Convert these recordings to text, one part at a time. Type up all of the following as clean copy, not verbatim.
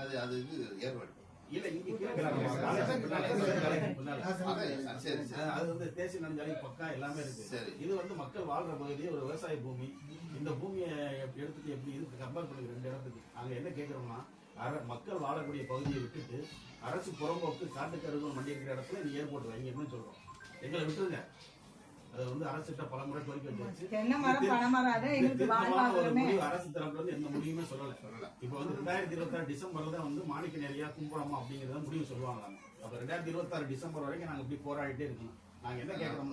அது அது இது ஏற்பாடு இல்ல அது வந்து தேசிய நெடுஞ்சாலை பக்கா எல்லாமே இருக்கு. இது வந்து மக்கள் வாழ்ற பகுதி, ஒரு விவசாய பூமி. இந்த பூமியை எடுத்துட்டு எப்படி இதுக்கு கம்பேர் பண்ணுங்க ரெண்டு இடத்துக்கு. நாங்க என்ன கேட்கறோம்னா, மக்கள் வாழக்கூடிய பகுதியை விட்டுட்டு அரசு புறம்போக்கு காட்டுக்கருகள் மண்டி இருக்கிற இடத்துல நீ ஏற்போட்டு வைங்கன்னு சொல்றோம். எங்களை விட்டுருங்க. அது வந்து அரசுகிட்ட பல முறை கோரிக்கை வச்சு அரசு தரப்புல இருந்து எந்த முடிவுமே சொல்லல. இப்ப வந்து 2026 டிசம்பர்ல தான் வந்து மாணிக்கநேரியா கும்பகோணம் அப்படிங்கறத முடிவு சொல்லுவாங்க. அப்ப 2026 டிசம்பர் வரைக்கும் நாங்க இப்படி போராடிட்டே இருக்கோம். நாங்க என்ன கேட்கறோம்,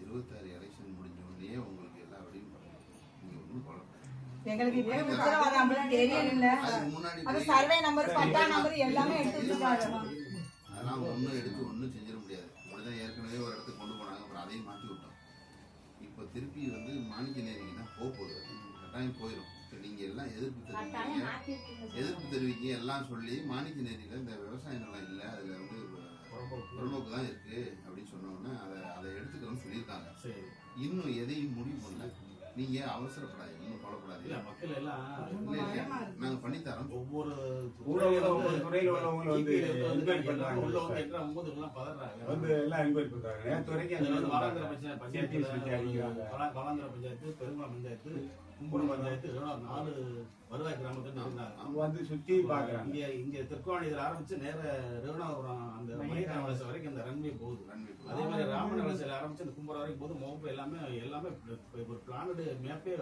26 எலெக்ஷன் முடிஞ்ச உடனே உங்களுக்கு எல்லா வழியும் நீங்க ஒன்றும் குழப்பம் எங்களுக்கு அதெல்லாம் ஒன்றும் எடுத்து ஒன்றும் செஞ்சிட முடியாது. அப்படிதான் ஏற்கனவே ஒரு இடத்துக்கு கொண்டு போனாங்க, அப்புறம் அதையும் மாற்றி விட்டோம். இப்போ திருப்பி வந்து மாணிக்கநேரிக்கு தான் போகுது, கட்டாயம் போயிடும். இப்போ நீங்கள் எல்லாம் எதிர்ப்பு தெரிவிக்க எல்லாம் சொல்லி மாணிக்கநேரியில் இந்த விவசாய நிலம் இல்லை, அதில் வந்து புறம்போக்கு தான் இருக்கு அப்படின்னு சொன்னோன்னே அதை எடுத்துக்கணும்னு சொல்லியிருக்காங்க. இன்னும் எதையும் முடிவு பண்ணல. நீங்க அவசரப்படாது, இன்னும் கவலைப்படாது. மக்கள் எல்லாம் நாங்க பண்ணித்தரோம். ஒவ்வொரு துறையில உள்ளவங்க வந்து என்கொயரி பண்றாங்க, உள்ள வந்து என்ற 9 எல்லாம் பதறாங்க, வந்து எல்லாம் என்கொயரி பண்றாங்க. நேத்து வரைக்கும் வாலாந்திர பஞ்சாயத்து, வாலாந்திர பஞ்சாயத்து, பெருங்குளம் பஞ்சாயத்து, கும்பகோணம் பஞ்சாயத்து, 4 வருவாய் கிராமத்துல இருந்தாங்க. அவங்க வந்து சுத்தி பாக்குறாங்க. இங்க திருக்கோணத்துல ஆரம்பிச்சு நேர ரகுநாதபுரம் அந்த மணிகண்ட வலசை வரைக்கும் அந்த ரன்வே போகுது. அதே மாதிரி ராமன் வலசையில ஆரம்பிச்சு அந்த கும்பகோணம் வரைக்கும் போது முகப்பு எல்லாமே ஒரு பிளானடு மேப்பே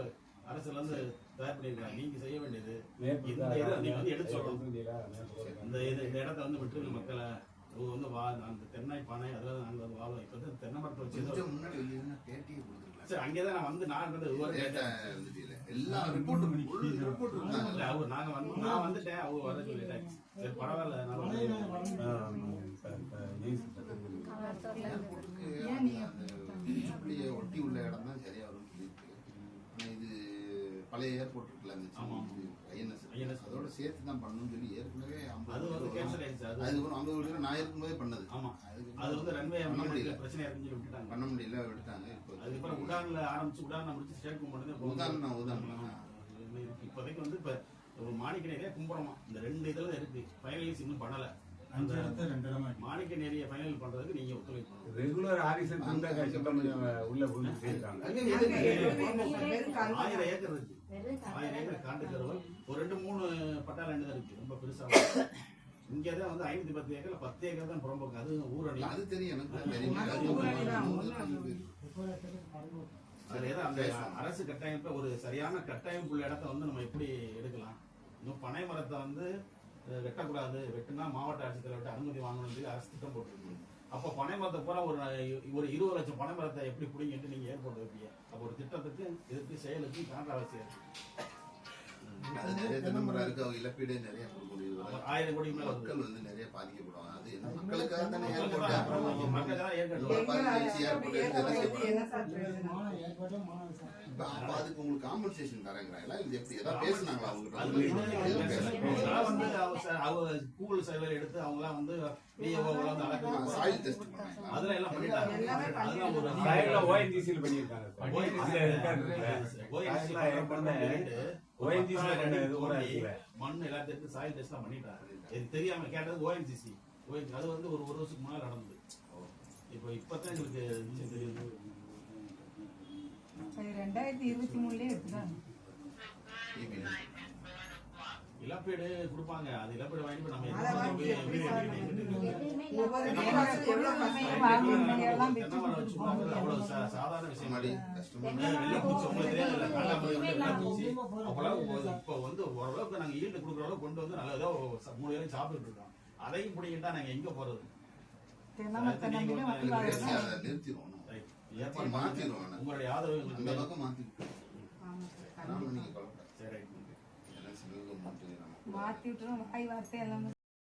அரசுல இருந்து தயார் பண்ணிருக்காங்க. நீங்க செய்ய வேண்டியது இந்த இதை நீங்க வந்து எடுத்து சொல்லணும். இந்த இடத்த வந்து விட்டு மக்களை வந்து அந்த தென்னாய் பானை அதெல்லாம் நாங்க வந்து வாழும். இப்ப வந்து தென்னை மரத்தை வச்சு முன்னாடி சரி அங்கேதான் நான் வந்து நான் நான் வந்துட்டேன். அவங்க வர சொல்லிட்டாங்க. சரி பரவாயில்ல, ஒட்டி உள்ள இடம் தான் சரியா வரும் சொல்லியிருக்கு. இது பழைய ஏர்போர்ட் இருக்குல்ல, ஐஎன்எஸ் அதோட சேர்த்து தான் பண்ணணும்னு சொல்லி ஏற்கனவே அது வந்து கேன்சல் ஆயிடுச்சு. அங்க ஒரு நான் இருக்கும்போதே பண்ணது. ஆமா, அது வந்து ரன்வே பண்ண முடியல, பிரச்சனை இருக்குன்னு சொல்லி விட்டுட்டாங்க. பண்ண முடியல, விட்டுட்டாங்க. இப்போ அதுக்கப்புறம் உடான்ல ஆரம்பிச்சு உடான் முடிச்சு ஸ்டேட் கும்பிட்டு இப்போதைக்கு வந்து இப்ப ஒரு மாணிக்கநேரியா கும்பகோணமா இந்த 2 இதுல இருக்கு. ஃபைனலைஸ் இன்னும் பண்ணல. அந்த மாணிக்கநேரியை ஃபைனல் பண்றதுக்கு நீங்க ஒத்துழைப்பு ரெகுலர் ஆரிசன் உள்ள புரிஞ்சு செய்யிருக்காங்க. 1000 ஏக்கர் இருக்கு. 1000 ஏக்கர் காட்டுக்கருவல் ஒரு 2-3 பட்டா லேண்ட் தான் இருக்கு. ரொம்ப பெருசா இங்கதான் வந்து 510 ஏக்கர்ல 10 ஏக்கர் தான் புறம்போக்கு. அது ஊரணி. அது தெரியும் அந்த அரசு கட்டமைப்ப ஒரு சரியான கட்டமைப்புள்ள இடத்த வந்து நம்ம எப்படி எடுக்கலாம். இன்னும் பனை மரத்தை வந்து வெட்டக்கூடாது, வெட்டுனா மாவட்ட ஆட்சித்தலைவர்கிட்ட அனுமதி வாங்கணும்னு சொல்லி அரசு திட்டம் போட்டுருக்கு. அப்போ பனை மரத்தை பூரா ஒரு 20 லட்சம் பனை மரத்தை எப்படி பிடிங்கிட்டு நீங்க ஏற்போட்டு வைப்பீங்க. அப்போ ஒரு திட்டத்துக்கு இதுக்கு செயலுக்கு கான்ட்ராவர்சி அது நிறைய தென்னமரம் இருக்கு. அவங்க இழப்பீடு நிறைய கொடுக்க முடியுது. 1000 கோடி மேல மக்கள் வந்து நிறைய பாதிக்கப்படுவாங்க. அது என்ன மக்களுக்காக தானே ஏற்பட்டு அதுக்கு உங்களுக்கு காம்பன்சேஷன் தரங்கிறாங்களா? இது எப்படி ஏதாவது பேசுனாங்களா அவங்க கூகுள் சர்வே எடுத்து அவங்களாம் வந்து சாயில் டெஸ்ட் அதெல்லாம் எல்லாம் பண்ணிட்டாங்க. மண் எல்லாத்தையும் சாயில் டெஸ்ட் எல்லாம் பண்ணிட்டாங்க. தெரியாம கேட்டது ஓஎன்ஜிசி. அது வந்து ஒரு வருஷத்துக்கு முன்னாடி நடந்தது. இப்பதான் எங்களுக்கு தெரியுது. 2023 எடுத்துதான் இழப்பீடு கொடுப்பாங்க. அது இழப்பீடு வாங்கி நம்ம சாதாரண விஷயம். இப்ப வந்து ஓரளவுக்கு நாங்க ஈல்டு கொடுக்குற அளவுக்கு கொண்டு வந்து நல்லதா 3 வேளையும் சாப்பிட்டு இருக்கோம். அதையும் பிடிக்கிட்டா நாங்க எங்க போறது? உங்களுடைய ஆதரவு மாத்தி விட்டுரும். வாய் வார்த்தை எல்லாம்